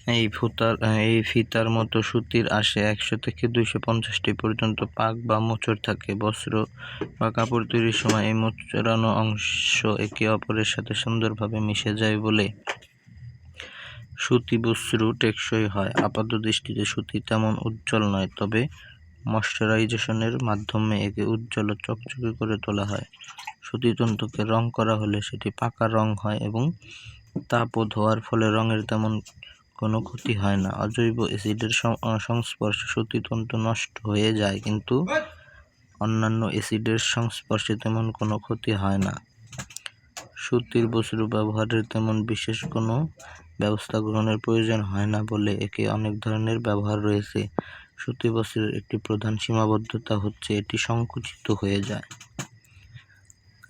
এই ফিতার মতো সুতির আসে 100 থেকে 250টি পর্যন্ত পাক বা মোচড় থাকে। বস্ত্র বা কাপড় তৈরির সময় এই মোচড়ানো অংশ একে অপরের সাথে সুন্দরভাবে মিশে যায় বলে সুতি বস্ত্র টেকসই হয়। আপাতদৃষ্টিতে সুতি তেমন উজ্জ্বল নয়, তবে ময়শ্চারাইজেশনের মাধ্যমে একে উজ্জ্বল ও চকচকে করে তোলা হয়। সুতি তন্তুকে রং করা হলে সেটি পাকা রং হয় এবং তাপ ও ধোয়ার ফলে রঙের তেমন কোনো ক্ষতি হয় না। অজৈব অ্যাসিডের সংস্পর্শে সুতি তন্তু নষ্ট হয়ে যায়, কিন্তু অন্যান্য অ্যাসিডের সংস্পর্শে তেমন কোনো ক্ষতি হয় না। সুতির বস্ত্র ব্যবহারের তেমন বিশেষ কোনো ব্যবস্থা গ্রহণের প্রয়োজন হয় না বলে একে অনেক ধরনের ব্যবহার রয়েছে। সুতি বস্ত্রের একটি প্রধান সীমাবদ্ধতা হচ্ছে এটি সংকুচিত হয়ে যায়।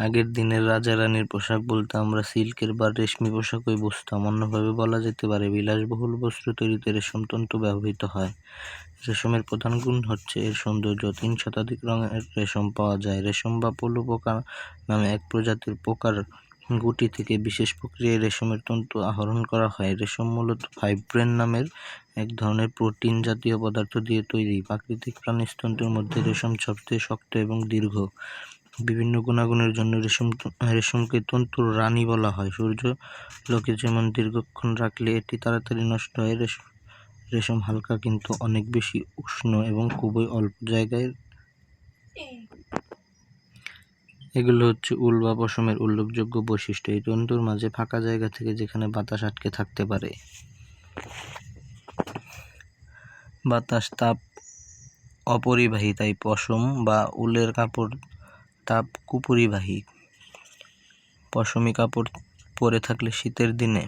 আগের দিনের রাজা রানীর পোশাক বলতে আমরা সিল্কের বা রেশমি পোশাকই বুঝতাম। অন্যভাবে বলা যেতে পারে বিলাসবহুল বস্ত্র তৈরিতে রেশম তন্তু ব্যবহৃত হয়। রেশমের প্রধান গুণ হচ্ছে এর সৌন্দর্য। 3 শতাধিক রঙের রেশম পাওয়া যায়। রেশম বা পলু পোকা নামে এক প্রজাতির পোকার গুটি থেকে বিশেষ প্রক্রিয়ায় রেশমের তন্তু আহরণ করা হয়। রেশম মূলত ফাইব্রেন নামের এক ধরনের প্রোটিন জাতীয় পদার্থ দিয়ে তৈরি। প্রাকৃতিক প্রাণীজ তন্তুর মধ্যে রেশম সবচেয়ে শক্ত এবং দীর্ঘ। বিভিন্ন গুণাগুণের জন্য রেশমকে তন্তুর রানী বলা হয়। সূর্যালোকে যেমন দীর্ঘক্ষণ রাখলে এটি তাড়াতাড়ি নষ্ট হয়, রেশম হালকা কিন্তু অনেক বেশি উষ্ণ এবং খুবই অল্প জায়গায়। এগুলো হচ্ছে উল বা পশমের উল্লেখযোগ্য বৈশিষ্ট্য। এই তন্তুর মাঝে ফাঁকা জায়গা থেকে যেখানে বাতাস আটকে থাকতে পারে। বাতাস তাপ অপরিবাহী, তাই পশম বা উলের কাপড় তাপ কুপরিবাহী। পশমি কাপড় পরে থাকলে শীতের দিনে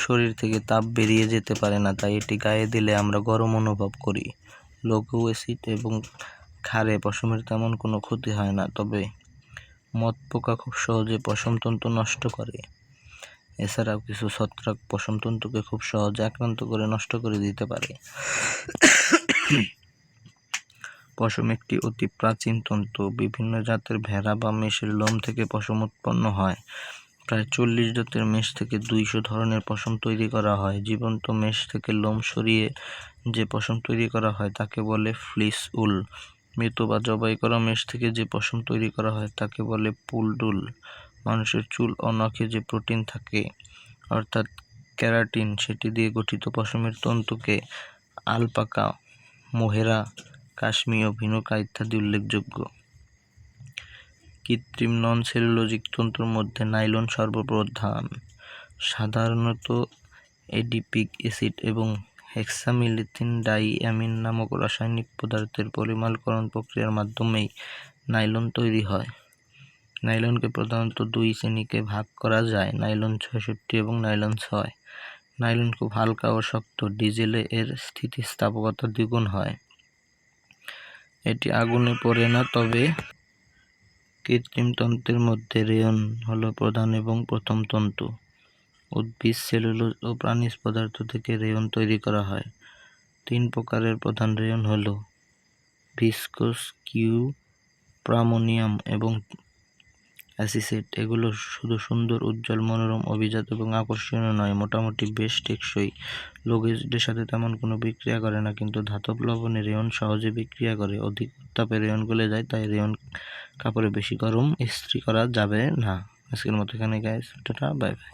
শরীর থেকে তাপ বেরিয়ে যেতে পারে না, তাই এটি গায়ে দিলে আমরা গরম অনুভব করি। লঘু অ্যাসিড এবং ক্ষারে পশমের তেমন কোনো ক্ষতি হয় না, তবে মথ পোকা খুব সহজে পশম তন্তু নষ্ট করে। এছাড়াও কিছু ছত্রাক পশম তন্তুকে খুব সহজে আক্রান্ত করে নষ্ট করে দিতে পারে। পশম একটি অতি প্রাচীন তন্তু। বিভিন্ন জাতের ভেড়া বা মেষের লোম থেকে পশম উৎপন্ন হয়। প্রায় 40 জাতের মেষ থেকে 200 ধরনের পশম তৈরি করা হয়। জীবন্ত মেষ থেকে লোম সরিয়ে যে পশম তৈরি করা হয় তাকে বলে ফ্লিস উল। মৃত বা জবাই করা মেষ থেকে যে পশম তৈরি করা হয় তাকে বলে পুলডুল। মানুষের চুল ও নখে যে প্রোটিন থাকে অর্থাৎ কেরাটিন, সেটি দিয়ে গঠিত পশমের তন্তুকে আলপাকা, মোহেরা, কাশ্মীর, ভিনুকা ইত্যাদি উল্লেখযোগ্য। কৃত্রিম নন সেলুলোজিক তন্তুর মধ্যে নাইলন সর্বপ্রধান। সাধারণত এডিপিক অ্যাসিড এবং হেক্সামিথিলিন ডাইঅ্যামিন নামক রাসায়নিক পদার্থের পলিমারকরণ প্রক্রিয়ার মাধ্যমেই নাইলন তৈরি হয়। নাইলনকে প্রধানত 2 শ্রেণীতে ভাগ করা যায়: নাইলন 66 এবং নাইলন 6। নাইলন খুব হালকা ও শক্ত। ডিজেলে এর স্থিতিস্থাপকতা দ্বিগুণ হয়। এটি আগুনে পোড়ে না, তবে কৃত্রিম তন্তুর মধ্যে রেয়ন হলো প্রধান এবং প্রথম তন্তু। উদ্ভিদ, সেলুলোজ ও প্রাণীজ পদার্থ থেকে রেয়ন তৈরি করা হয়। 3 প্রকারের প্রধান রেয়ন হলো ভিসকোস, প্রামোনিয়াম এবং অ্যাসিসেট। এগুলো শুধু সুন্দর, উজ্জ্বল, মনোরম, অভিজাত এবং আকর্ষণীয় নয়, মোটামুটি বেশ টেকসই। লঘু অ্যাসিডের সাথে তেমন কোনো বিক্রিয়া করে না, কিন্তু ধাতব লবণে রেয়ন সহজে বিক্রিয়া করে। অধিক উত্তাপে রেয়ন গলে যায়, তাই রেয়ন কাপড়ে বেশি গরম ইস্ত্রি করা যাবে না। আজকের মতো এখানে গাইস, টাটা, বাই বাই।